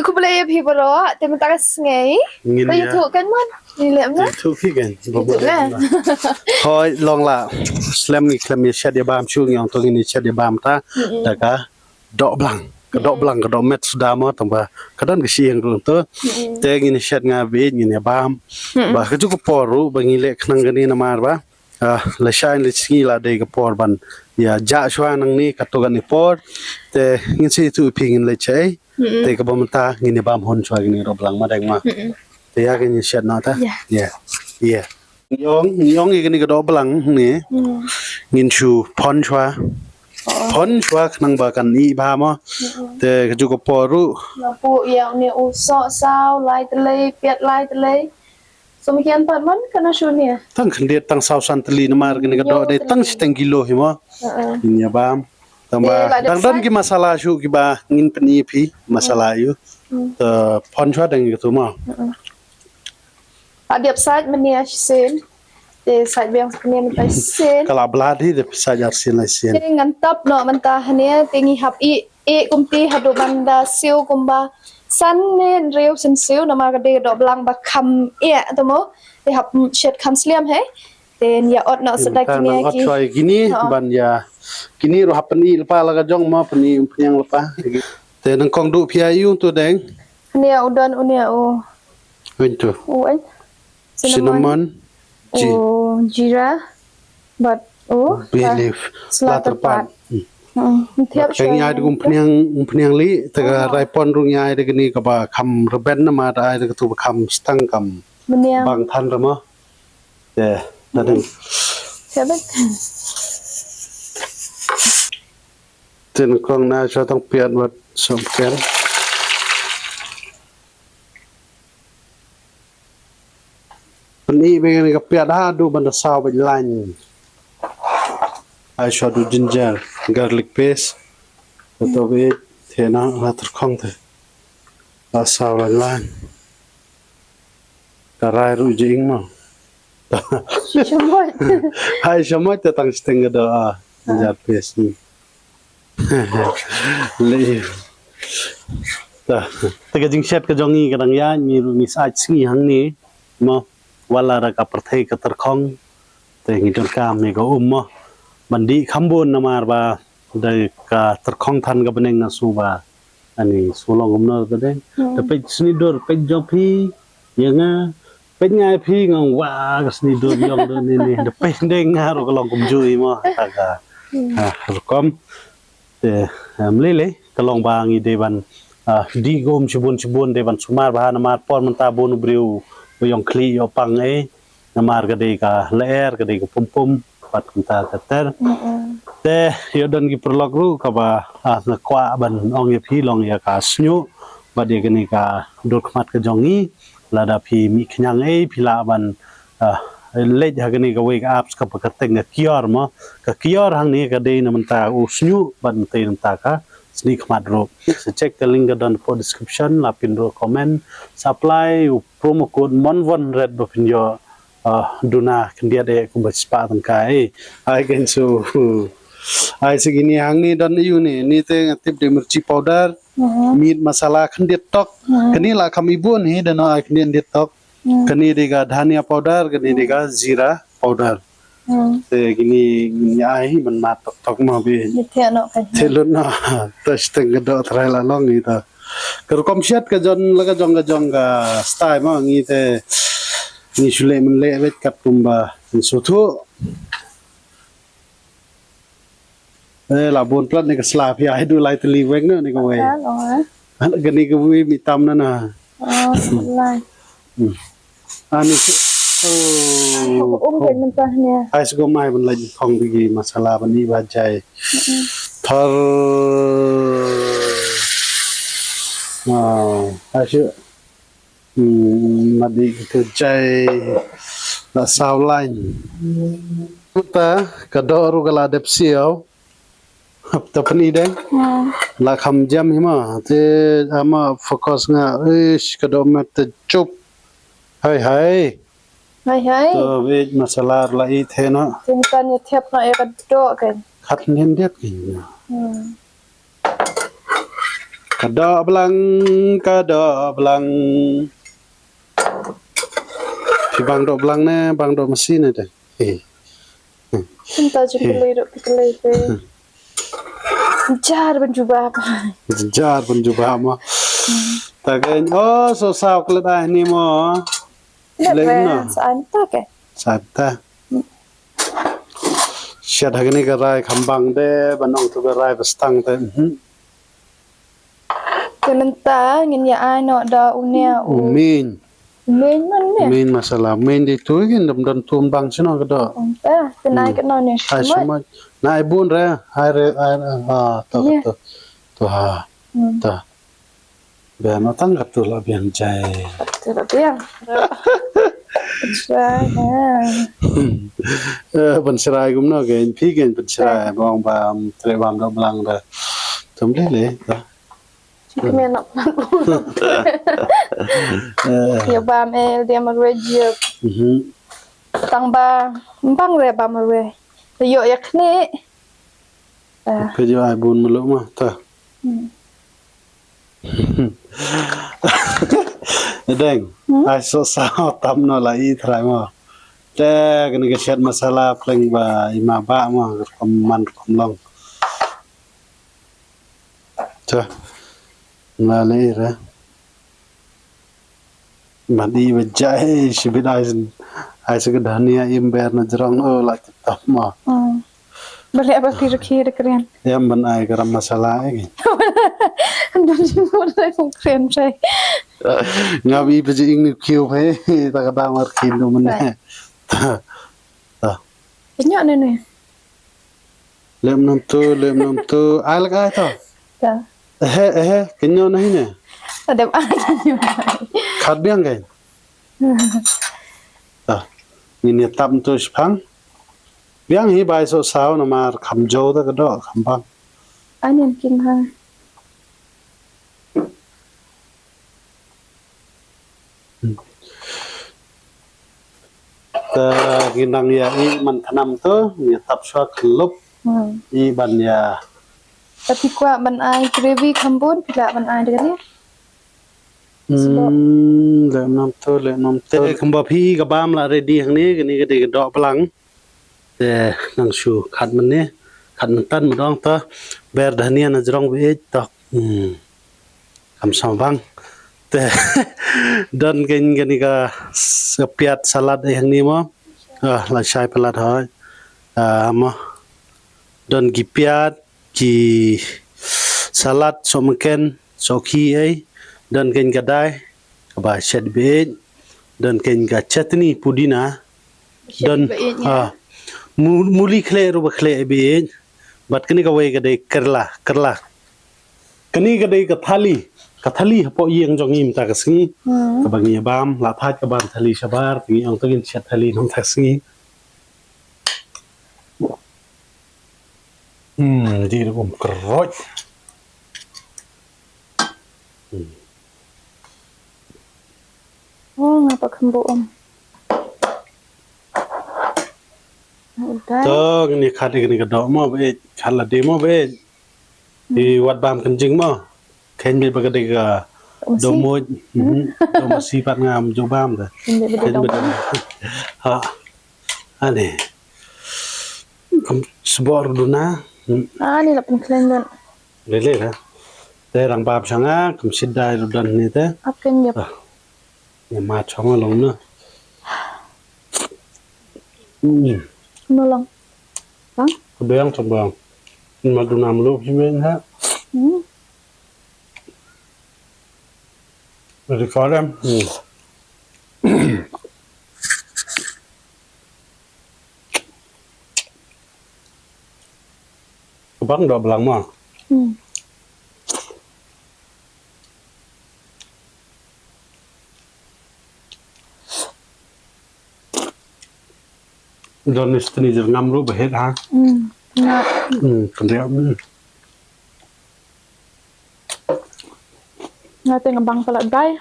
aku boleh people tapi tak sengai. Kau YouTube kan man? Ni lihat mana? YouTube kan. Hoi long lah. Slam ni slam ni shed dia bam chu yang tu ni shed dia bam ta. Dah Dohblang. Dohblang dok met sudah mah tambah kadang ke siang tu tu. Teh ni shed ngabe ni bam. Bah ke cukup poru bangile kenang gani namar ba. La shine le singi la de ke por ban. Ya ja shwa nang ni katogan ni por. Teh ngin si tu pingin le chai. Teh ke bamta ngini bam hon shwa gini Dohblang ma deng ma. Teh ya gini shed na ta. Ya. Ya. Nyong ini ke Dohblang ni. Ngin chu pon shwa. Pon shwa nang bakan ni ba ma. Teh ke juga poru. Lampu yang ni usok sao lai tele piat lai tele. Semakian pan kena shunia. Tang kendet tang sao santli namar gini ke do de tang seteng kilo hima. Ini bam. Tambah dan ki masalah shu ki ba ngin peni pi masalah yu. Pon shwa deng gitu ma. Adiap side menia sen. De side yang sebenarnya mentai sen. Kalau beladi de sajar sen lai sen. Jadi ngantap no mentah ni tingi hap kumti hadu banda siu kumba san ne reu sen siu nama kade Dohblang ba kam tu mo de hap shed kam sliam hai den ya ot no sedai kini ki gini ban ya kini ro hap ni lepa la jong ma pani yang lepa te nang kong du pia yu tu deng ni udon unia o wintu o cinnamon jira but bay leaf latar pat tiap Keng ai dugum pniang li tega raipon rung ai de gini ka ba kham reben na ma da ai de tu kham stang kam bang than rama de na ding sebab ten kong na cho tong pian wat som ken Pani begini ka piat ha du banda saw ba line I should do ginger, garlic paste. Atau be thena latar khong the. Asal lan. Karai ru jing ma. Semua. Hai semua te tang steng da ginger paste ni. Le. Ta. Te jing shet ka jongi kadang ya ni ru ni sa singi hang ni. Ma wala ra ka perthai ka tar khong. Te ngi tor kam ni ko ma. Mandi khambon namar ba dai ka terkhong than ga beneng nasu ba ani sulong gumna ka deng te pe sni dor pe jopi yanga pe ngai phi ngong wa ka sni dor yong do ni de pe deng ngaro ka long kum jui mo ta ga rukom te amlele ka long ba ngi de ban di gom chibun de ban sumar ba namar por manta bonu breu yong kli yo pang e namar ga de ka ler ga de ka pum pat kunta kater te yodon gi perlok ru ka ba na kwa ban ong ye phi long ya ka snyu ba de gni ka dot kmat ka jongi lada phi mi khnyang e phila ban le ja gni ka wake ups ka pakateng ka kior ma ka kior hang ni ka de na manta u snyu ban te nta ka sni khmat ro so check the link down for description la pin ro comment supply promo code monvon red ba pin yo duna kendia de kumba spa tang kai ai kan so ai segini hang ni dan yu ni te tip de mirchi powder meat masala khendiet tok kani la kham ibun hi dan ai khendiet tok kani de ga dhania powder kani de ga zira powder te gini ai man mat tok ma bi thelun na tas teng do thrai la long ni ta kar kom shet ka jon la ka jong ga style ma ngi te ni sule men le vet kat kumba so thu la bon plat ni ka sla phi ai du lai tli weng no ni ko we an ga ni ko wi mi tam na na lai ani ben mentah ni ai so mai ban lai khong bi masala ban ni ba jai thar ai shu madi tu jai la sao lain ta kadoru gala dep siao ta pani deng la kham jam hima te ama focus nga ish kadomet chup hai to ve masala la I thena tingkan ya tiap na e do kan khat nen det ki Dohblang Dohblang si bang Dohblang ne bang do mesin ne deh Cinta juga le jar berjubah apa jar pun jubah ma taken oh so sao kle da ni mo le no santa ke sata shet hagni ka rai khambang de banong tu ka rai bastang te Kementa ngin ya ano da unia min man ne min masalah min di tu gin dam dan tum bang sino ka do kenai ke non ne ai semua na ai bun re ai re ai ha to ha ta be no tang ka tu la bian jai Terbiang. ban serai gum no gen pi gen ban serai bong ba tre bam Dohblang da tum le ta Kami nak ya bam dia merwajib tang ba bang re bam re yo yak ni ke jo ai bun mulu ma ta deng ai so sao tam no la I thrai ma te kan ke shet masala pleng ba ima ba ma kom man kom long ta na le ra madi ba jai shibit ai se ke dhania im ber na jrong o la tap ma balik apa kira keren em ban ai garam masala ai dan semua saya keren saya ngabi pe ing ni kiu phe ta ka dang mar kin no man ta banyak ni lem nom tu ai la ai to ta kenyo nahi ne ada apa khat biang kai ta ni tam tu spang biang hi bai so sao na mar kham jo ta ka do kham bang anh em kim ha ta ginang ya I man thanam tu ni tap swa khlup I ban ya tapi kuat ban ai gravy kambun pila ban ai dengan ni le nom te khamba phi ka bam la ready hang ni ni ka de Dohblang te nang shu khat man ne khat man tan dong ta ber dhania na jrong be ta kam sam bang te dan gen ka piat salad ai hang ni mo la shai palat hoy mo dan gi piat ki salad so mken so khi ai dan gen ka dai ka ba shet be dan gen ka chutney pudina dan muli khle ro ba khle be bat kani ka wei ka de kerla kani ka de ka thali po yeng jong im ta ka singi ka bangi bam la phat ka bam thali shabar tingi ong tagin chat thali nong ta singi di ro kroj oh ngapa kembung to ni khat ni ka do mo be khala de mo be di wat bam kan jing mo khen be ba ka de ka do mo do ma si pat ngam jo bam da khen be ha ane kam sbor do na ni lah pengklen dan le ha te rang bab sanga kam sid dai ru dan ni te akan ya ya ma chong long na nolong bang Beang sambang ma du nam lu hi men ha Ready for them? Bang Dohblang mah. Dan istri jer ngam lu behet ha. Nah, Kendia. nggak tengah bang pelak gai.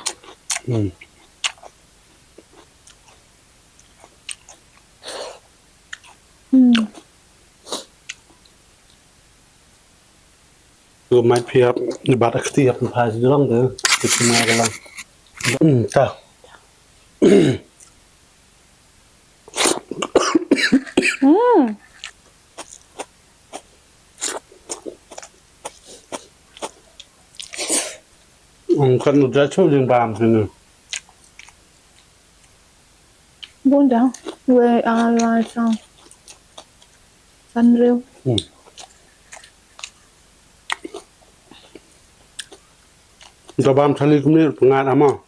Gue might pihak Ibarat aktif Pas dorong tu Kita semua dalam Tak Kan udah coba yang paham sini Buồn chẳng Quê ai lai sao Xanh rêu Kita paham thali kumni pengat ama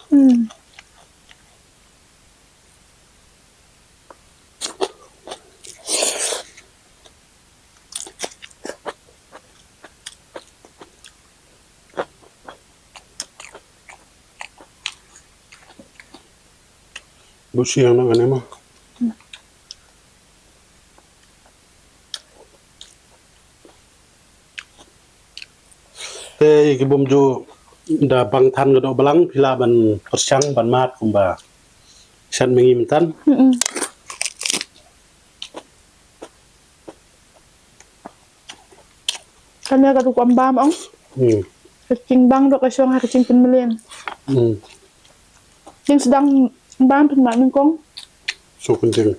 Busi yang nak ni mah Teh kibum jo da bang than ke Dohblang pila ban persang ban mat kumba san mengi mentan Kanya ka tukwang bam ong Kacing bang dok kasyong ha kacing penmelian Yang sedang bam penmat ningkong so kencing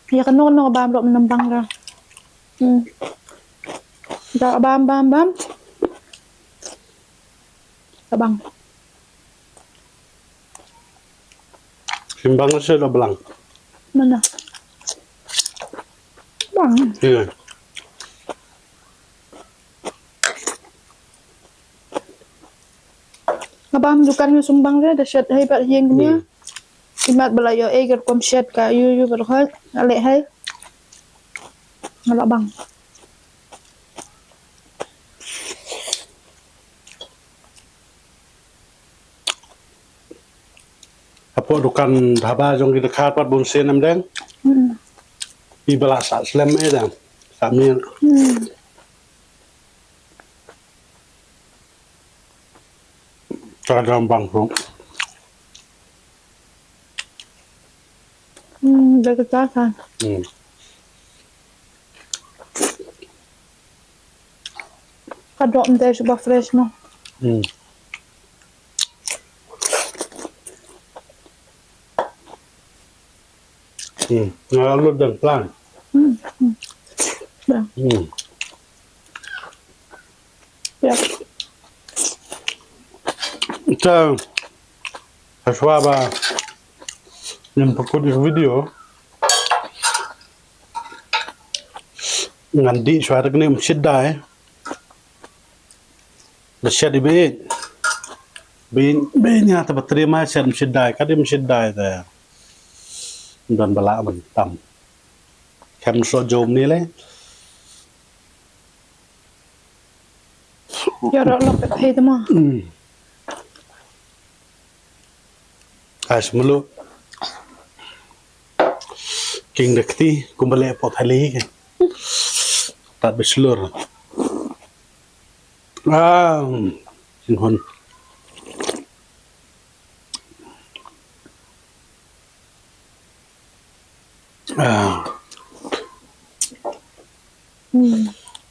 Ya kan no bam dok menembang ra Dah bam Abang simbang se Dohblang Mana Bang iya Abang dukan sumbang dia dah shet hai pat hieng nya Imat belayo ger kom shet ka yu berhal alek hai Ngalak bang apa dukan dhaba jong kita khat pat bun sen am deng i bala sa slem dah kami Cadang bang tu Dah ketasan Kadok mte suba fresh no Lalu dan plan Dah Ya Kita Aswaba yang pakut di video ngandi suara kene msidai the shed be nya ta terima shed msidai kadim msidai ta dan bala man tam kem so jom ni le Ya rok lok phe tama as mulu king dekti kumbale pot hali ke tak berselur sinhon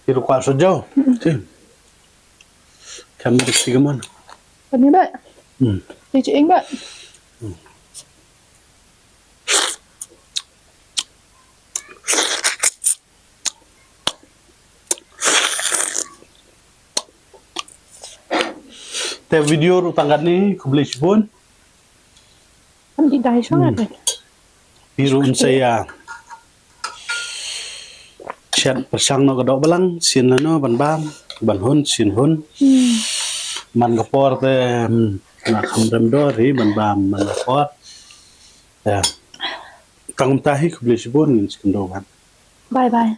Hiru kwa sejauh sih kamu diksi kemana Pani ba Di chị ba Te video rutangan ni kubeli pun Kan di dai sangat biru saya shet persang no Dohblang sin no ban bam ban hun sin hun man kapor te na khamrem do ri ban bam man kapor ya tangum tahi kubeli pun ngin skendogan Bye bye